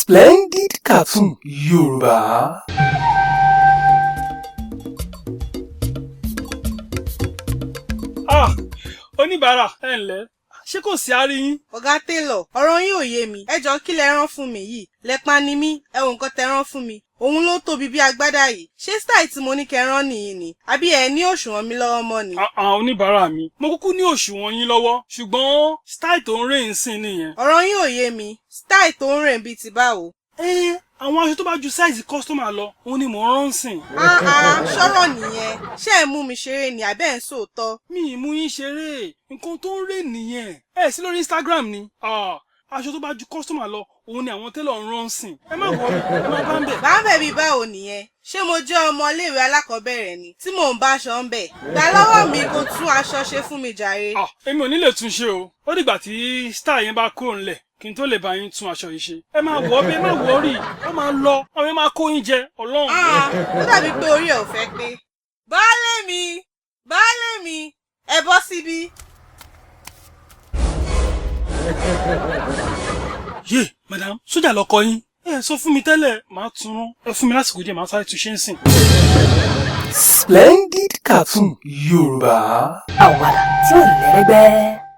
Splendid Cartoon Yoruba. Oníbàárà ẹ ǹlẹ́ ṣé kò sí àárín yín. Ọ̀gá Tailor, ọ̀rọ̀ yín ò yé mi. Ẹ jọ̀ọ́ kí lẹ rán fún mi yìí? Lẹ́pa ni mí, ẹ wo nǹkan tẹ rán fún mi. Òun ló tóbi bí agbádá yìí. Ṣé style tí mo ní kẹ́ rán nìyí ni? Àbí ẹ ní òṣùwọ̀n mi lọ́wọ́ mọ́ ni? Oníbàárà mi, mo kúkú ní òṣùwọ̀n yín lọ́wọ́, ṣùgbọ́n style tó ń rè ń sìn nìyẹn. Ọ̀rọ̀ yín ò yé mi. Style tó ń rè bíi ti báwo? Àwọn aṣọ tó bá ju size customer lọ, òun ni mò ń rán sìn. Ṣọ́rọ̀ nìyẹn. Ṣé ẹ mú mi ṣeré ni àbẹ́ ẹ̀ ń sòótọ́? Mi ì mú yín ṣeré, nǹkan tó ń rè nìyẹn. Ẹ sí lórí Instagram ni. Aṣọ tó bá ju customer lọ, òun ni àwọn tailor ń rán sìn. Ẹ má wọrí, ẹ má bá ń bẹ̀. Bá ń bẹ̀ bíi báwo nìyẹn? Ṣé mo jẹ́ ọmọ iléèwé alákọ̀ọ́bẹ̀rẹ̀ ni tí mò ń bá aṣọ ń bẹ̀? Gbà lọ́wọ́ mi kó tún aṣọ ṣe fún mi jàre. Èmi ò ní lè tún ṣe o. Ó dìgbà tí style yẹn bá kúrò ńlẹ̀ kí n tó lè bá yín tún aṣọ yìí ṣe. Ẹ máa wọ̀ bí ẹ má wọrí, ó máa lọ, àwọn ẹ máa kó yín jẹ Ọlọ́run. Ó dàbí pé orí ẹ̀ ò fẹ́ pé. Baálé mi, ẹ bọ́ síbí. Yé, madam, sójà lọkọ yín. Ẹ sọ fún mi tẹ́lẹ̀, màá tún rán. Ẹ fún mi lásìkò díẹ̀, màá sáré tún ṣe ń sìn. Splendid Cartoon Yoruba. Àwàdà tí ò lẹ́lẹ́gbẹ́.